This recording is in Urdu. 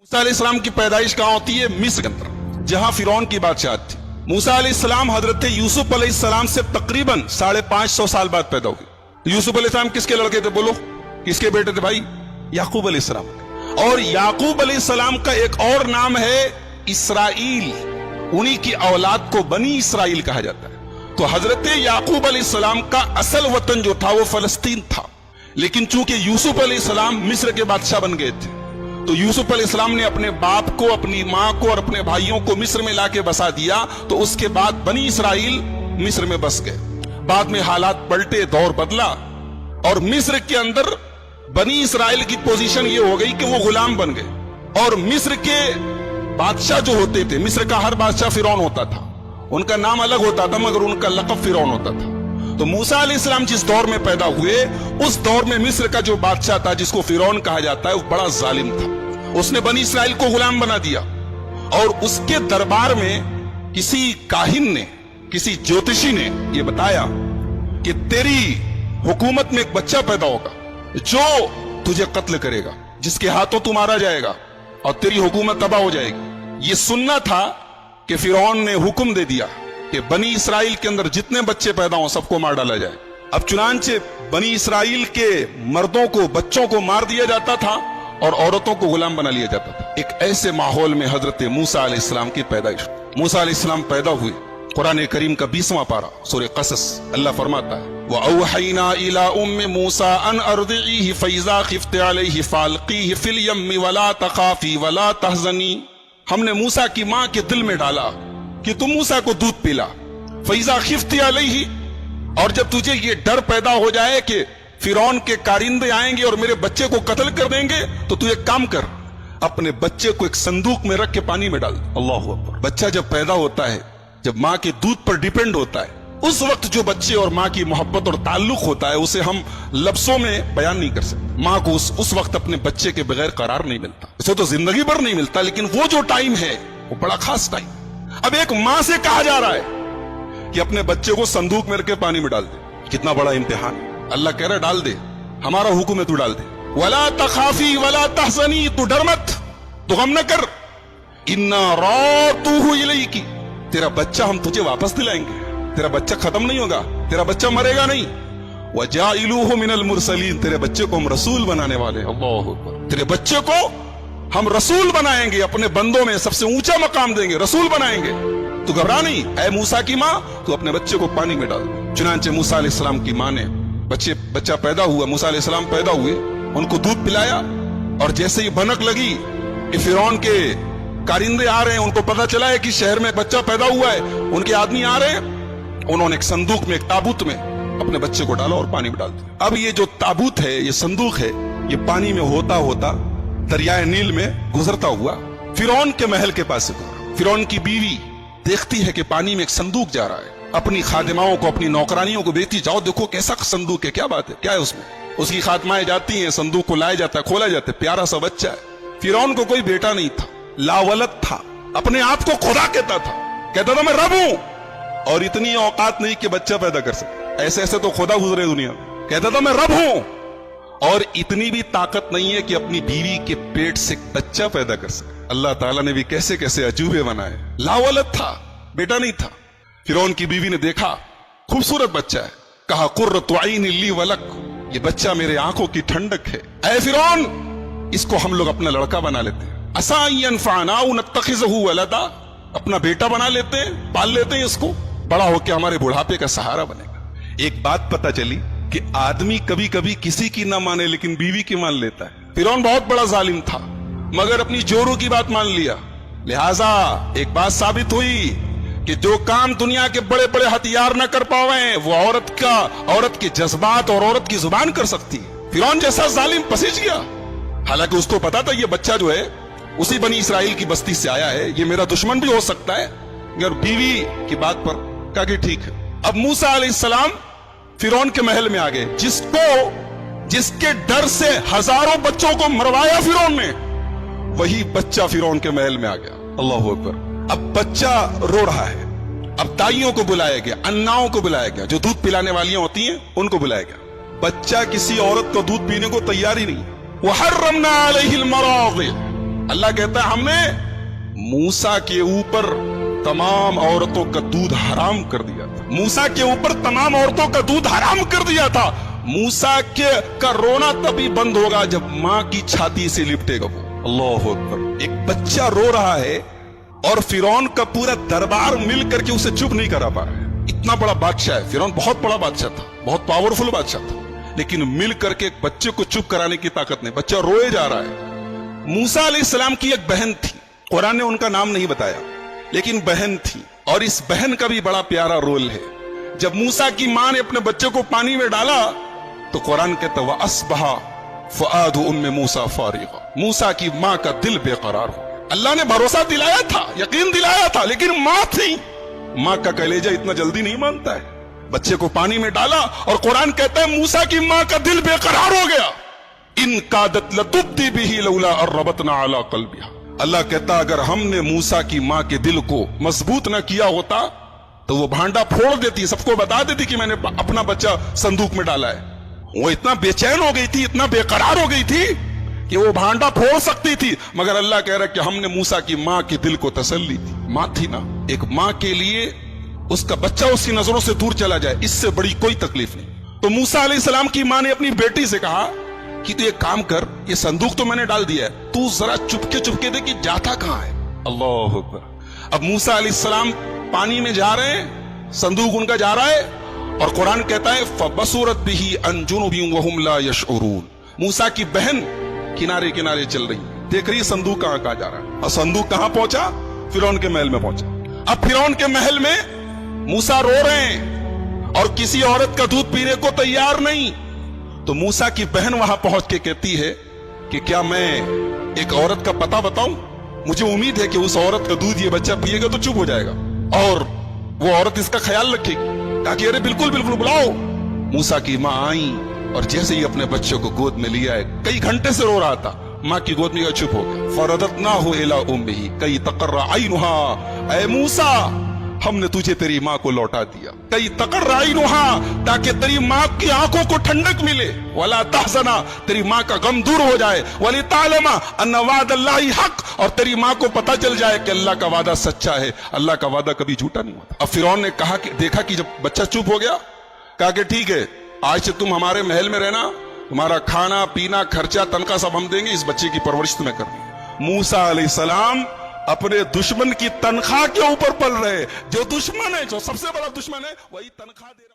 موسیٰ علیہ السلام کی پیدائش کہاں ہوتی ہے؟ مصر کے اندر، جہاں فرعون کی بادشاہت تھی۔ موسیٰ علیہ السلام حضرت یوسف علیہ السلام سے تقریباً 550 سال بعد پیدا ہوئے۔ یوسف علیہ السلام کس کے لڑکے تھے؟ بولو، کس کے بیٹے تھے بھائی؟ یعقوب علیہ السلام۔ اور یعقوب علیہ السلام کا ایک اور نام ہے اسرائیل، انہی کی اولاد کو بنی اسرائیل کہا جاتا ہے۔ تو حضرت یعقوب علیہ السلام کا اصل وطن جو تھا وہ فلسطین تھا، لیکن چونکہ یوسف علیہ السلام مصر کے بادشاہ بن گئے تھے تو یوسف علیہ السلام نے اپنے باپ کو، اپنی ماں کو اور اپنے بھائیوں کو مصر میں لا کے بسا دیا، تو اس کے بعد بنی اسرائیل مصر میں بس گئے۔ بعد میں حالات پلٹے، دور بدلا، اور مصر کے اندر بنی اسرائیل کی پوزیشن یہ ہو گئی کہ وہ غلام بن گئے، اور مصر کے بادشاہ جو ہوتے تھے، مصر کا ہر بادشاہ فرعون ہوتا تھا، ان کا نام الگ ہوتا تھا مگر ان کا لقب فرعون ہوتا تھا۔ تو موسیٰ علیہ السلام جس دور میں پیدا ہوئے، اس دور میں مصر کا جو بادشاہ تھا جس کو فرعون کہا جاتا ہے، وہ بڑا ظالم تھا۔ اس نے بنی اسرائیل کو غلام بنا دیا، اور اس کے دربار میں کسی کاہن نے، کسی جوتشی نے یہ بتایا کہ تیری حکومت میں ایک بچہ پیدا ہوگا جو تجھے قتل کرے گا، جس کے ہاتھوں تو مارا جائے گا اور تیری حکومت تباہ ہو جائے گی۔ یہ سننا تھا کہ فرعون نے حکم دے دیا کہ بنی اسرائیل کے اندر جتنے بچے پیدا ہوں سب کو مار ڈالا جائے۔ اب چنانچہ بنی اسرائیل کے مردوں کو، بچوں کو مار دیا جاتا تھا اور عورتوں کو غلام بنا لیا جاتا تھا۔ ایک ایسے ماحول میں حضرت موسیٰ علیہ السلام کی پیدائش۔ موسیٰ علیہ السلام پیدا ہوئے۔ قرآن کریم کا 20واں پارہ سورہ قصص، اللہ فرماتا ہے وَأَوْحَيْنَا إِلَىٰ أُمِّ مُوسَىٰ أَنْ أَرْضِعِيهِ فَإِذَا خِفْتِ عَلَيْهِ فَأَلْقِيهِ فِي الْيَمِّ وَلَا تَخَافِي وَلَا تَحْزَنِي۔ ہم نے موسیٰ کی ماں کے دل میں ڈالا کہ تم موسیٰ کو دودھ پلا۔ فَإِذَا خِفْتِ عَلَيْهِ، اور جب تجھے یہ ڈر پیدا ہو جائے کہ فرعون کے کارندے آئیں گے اور میرے بچے کو قتل کر دیں گے، تو تو ایک کام کر، اپنے بچے کو ایک صندوق میں رکھ کے پانی میں ڈال۔ اللہ اکبر۔ بچہ جب پیدا ہوتا ہے، جب ماں کے دودھ پر ڈیپینڈ ہوتا ہے، اس وقت جو بچے اور ماں کی محبت اور تعلق ہوتا ہے اسے ہم لفظوں میں بیان نہیں کر سکتے۔ ماں کو اس وقت اپنے بچے کے بغیر قرار نہیں ملتا، اسے تو زندگی بھر نہیں ملتا، لیکن وہ جو ٹائم ہے وہ بڑا خاص ٹائم۔ اب ایک ماں سے کہا جا رہا ہے کہ اپنے بچے کو صندوق میں رکھ کے پانی میں ڈال دے، کتنا بڑا امتحان ہے۔ اللہ کہہ رہا ہے ڈال دے، ہمارا حکم ہے تو ڈال دے۔ وَلَا تَخَافِي وَلَا تَحْزَنِي، تو ڈر مت، تو غم نہ کر۔ إِنَّا رَادُوهُ إِلَيْكِ، تیرا بچہ ہم تجھے واپس دلائیں گے، تیرا بچہ ختم نہیں ہوگا، تیرا بچہ مرے گا نہیں۔ وَجَاعِلُوهُ مِنَ الْمُرْسَلِينَ، تیرے بچے کو ہم رسول بنانے والے۔ اللہ اکبر۔ تیرے بچے کو ہم رسول بنائیں گے، اپنے بندوں میں سب سے اونچا مقام دیں گے، رسول بنائیں گے۔ تو گھبرا نہیں اے موسیٰ کی ماں، تو اپنے بچے کو پانی میں ڈال۔ چنانچہ موسیٰ علیہ السلام کی ماں نے بچہ پیدا ہوا، موسیٰ علیہ السلام پیدا ہوئے، ان کو دودھ پلایا، اور جیسے ہی بھنک لگی کہ فرعون کے کارندے آ رہے ہیں، ان کو پتا چلا ہے کہ شہر میں بچہ پیدا ہوا ہے، ان کے آدمی آ رہے ہیں، انہوں نے ایک صندوق میں، ایک تابوت میں اپنے بچے کو ڈالا اور پانی میں ڈال دیا۔ اب یہ جو تابوت ہے، یہ صندوق ہے، یہ پانی میں ہوتا ہوتا دریائے نیل میں گزرتا ہوا فرعون کے محل کے پاس سے گزرا۔ فرعون کی بیوی دیکھتی ہے کہ پانی میں ایک صندوق جا رہا ہے، اپنی خادماؤں کو، اپنی نوکرانیوں کو بھیجتی، جاؤ دیکھو کیسا صندوق ہے، کیا بات ہے، کیا ہے اس میں۔ اس کی خادمائیں جاتی ہیں، صندوق کو لایا جاتا ہے، کھولا جاتا ہے، پیارا سا بچہ ہے۔ فرعون کو کوئی بیٹا نہیں تھا، لاولد تھا، اپنے آپ کو خدا کہتا تھا، کہتا تھا میں رب ہوں، اور اتنی اوقات نہیں کہ بچہ پیدا کر سکے، ایسے ایسے تو خدا گزرے دنیا میں، کہتا تھا میں رب ہوں، اور اتنی بھی طاقت نہیں ہے کہ اپنی بیوی کے پیٹ سے بچہ پیدا کر سکے۔ اللہ تعالیٰ نے بھی کیسے کیسے عجوبے بنائے۔ لاولد تھا، بیٹا نہیں تھا۔ فرعون کی بیوی نے دیکھا خوبصورت بچہ ہے، کہا قرۃ عین لی ولک، یہ بچہ میرے آنکھوں کی ٹھنڈک ہے، اے فرعون اس کو ہم لوگ اپنا لڑکا بنا لیتے ہیں، عسیٰ ان ینفعنا او نتخذہ ولدا، اپنا بیٹا بنا لیتے ہیں، پال لیتے ہیں اس کو، بڑا ہو کے ہمارے بڑھاپے کا سہارا بنے گا۔ ایک بات پتہ چلی کہ آدمی کبھی کبھی کسی کی نہ مانے لیکن بیوی کی مان لیتا ہے۔ فرعون بہت بڑا ظالم تھا مگر اپنی جوروں کی بات مان لیا، لہذا ایک بات ثابت ہوئی کہ جو کام دنیا کے بڑے بڑے ہتھیار نہ کر پاویں وہ عورت کے جذبات اور عورت کی زبان کر سکتی ہے۔ فرعون جیسا ظالم پسیج گیا، حالانکہ اس کو پتا تھا یہ بچہ جو ہے اسی بنی اسرائیل کی بستی سے آیا ہے، یہ میرا دشمن بھی ہو سکتا ہے، مگر بیوی کی بات پر کہا کہ ٹھیک ہے۔ اب موسیٰ علیہ السلام فرعون کے محل میں آ گئے، جس کے ڈر سے ہزاروں بچوں کو مروایا فرعون نے، وہی بچہ فرعون کے محل میں آ گیا۔ اللہ اکبر۔ اب بچہ رو رہا ہے، اب دائیوں کو بلایا گیا، اناؤں کو بلایا گیا، جو دودھ پلانے والیاں ہوتی ہیں ان کو بلایا گیا۔ بچہ کسی عورت کو دودھ پینے کو تیار ہی نہیں۔ وَحَرَّمْنَا عَلَيْهِ الْمَرَاضِعَ، اللہ کہتا ہے ہم نے موسیٰ کے اوپر تمام عورتوں کا دودھ حرام کر دیا تھا. موسیٰ کے اوپر تمام عورتوں کا دودھ حرام کر دیا تھا. موسیٰ کا رونا تبھی بند ہوگا جب ماں کی چھاتی سے لپٹے گا وہ. اللہ اکبر. ایک بچہ رو رہا ہے اور فرعون کا پورا دربار مل کر کے اسے چپ نہیں کرا پا رہا ہے. اتنا بڑا بادشاہ ہے فرعون, بہت بڑا بادشاہ تھا, بہت پاورفل بادشاہ تھا, لیکن مل کر کے ایک بچے کو چپ کرانے کی طاقت نہیں. بچہ روئے جا رہا ہے. موسیٰ علیہ السلام کی ایک بہن تھی, قرآن نے ان کا نام نہیں بتایا لیکن بہن تھی, اور اس بہن کا بھی بڑا پیارا رول ہے. جب موسیٰ کی ماں نے اپنے بچے کو پانی میں ڈالا تو قرآن کہتا ہے وَأَصْبَحَ فُؤَادُ أُمِّ مُوسَىٰ فَارِغًا. موسیٰ کی ماں کا دل بے قرار ہو. اللہ نے بھروسہ دلایا تھا, یقین دلایا تھا, لیکن ماں تھی. ماں کا کلیجہ اتنا جلدی نہیں مانتا ہے. بچے کو پانی میں ڈالا اور قرآن کہتا ہے موسیٰ کی ماں کا دل بے قرار ہو گیا. ان کادت لتبدی بہ لولا ان ربطنا علی قلبہا. اللہ کہتا اگر ہم نے موسیٰ کی ماں کے دل کو مضبوط نہ کیا ہوتا تو وہ بھانڈا پھوڑ دیتی, سب کو بتا دیتی کہ میں نے اپنا بچہ صندوق میں ڈالا ہے. وہ اتنا بے چین ہو گئی تھی, اتنا بے قرار ہو گئی تھی کہ وہ بھانڈا پھوڑ سکتی تھی, مگر اللہ کہہ رہا ہے کہ ہم نے موسیٰ کی ماں کے دل کو تسلی دی. ماں تھی نا. ایک ماں کے لیے اس کا بچہ اس کی نظروں سے دور چلا جائے, اس سے بڑی کوئی تکلیف نہیں. تو موسیٰ علیہ السلام کی ماں نے اپنی بیٹی سے کہا کہ تو ایک کام کر, یہ صندوق تو میں نے ڈال دیا ہے, تو ذرا چپکے دے کہ جاتا کہاں ہے. اللہ اکبر. اب موسیٰ علیہ السلام پانی میں جا رہے ہیں, صندوق ان کا جا رہا ہے, اور قرآن کہتا ہے فَبَصُرَتْ بِهِ عَنْ جُنُوبٍ وَهُمْ لَا يَشْعُرُونَ. موسیٰ کی بہن کنارے چل رہی, دیکھ رہی صندوق کہاں جا رہا ہے, اور صندوق کہاں پہنچا, فرعون کے محل میں پہنچا. اب فرعون کے محل میں موسیٰ رو رہے ہیں اور کسی عورت کا دودھ پینے کو تیار نہیں. تو موسیٰ کی بہن وہاں پہنچ کے کہتی ہے کہ کیا میں ایک عورت کا پتہ بتاؤں, مجھے امید ہے کہ اس عورت کا دودھ یہ بچہ پیے گا تو چپ ہو جائے گا اور وہ عورت اس کا خیال رکھے گی. کہا کہ ارے بالکل بلاؤ. موسیٰ کی ماں آئیں اور جیسے ہی اپنے بچے کو گود میں لیا ہے, کئی گھنٹے سے رو رہا تھا, ماں کی گود میں چپ ہو گیا. فَرَدَدْنَاهُ إِلَىٰ أُمِّهِ كَيْ تَقَرَّ عَيْنُهَا. اے موسیٰ ہم نے تجھے تیری ماں کو لوٹا دیا, کئی تقر عینها, تاکہ تیری ماں کی آنکھوں کو ٹھنڈک ملے, ولا تحزنا, تیری ماں کا غم دور ہو جائے, ولتعلم ان وعد اللہ حق, اور تیری ماں کو پتہ چل جائے کہ اللہ کا وعدہ سچا ہے, اللہ کا وعدہ کبھی جھوٹا نہیں ہوتا. اب فرعون نے کہا کہ دیکھا کہ جب بچہ چپ ہو گیا, کہا کہ ٹھیک ہے آج سے تم ہمارے محل میں رہنا, تمہارا کھانا پینا خرچہ تنخواہ سب ہم دیں گے, اس بچے کی پرورش تمہیں کرنی. موسیٰ علیہ السلام اپنے دشمن کی تنخواہ کے اوپر پل رہے, جو دشمن ہے, جو سب سے بڑا دشمن ہے, وہی تنخواہ دے رہا.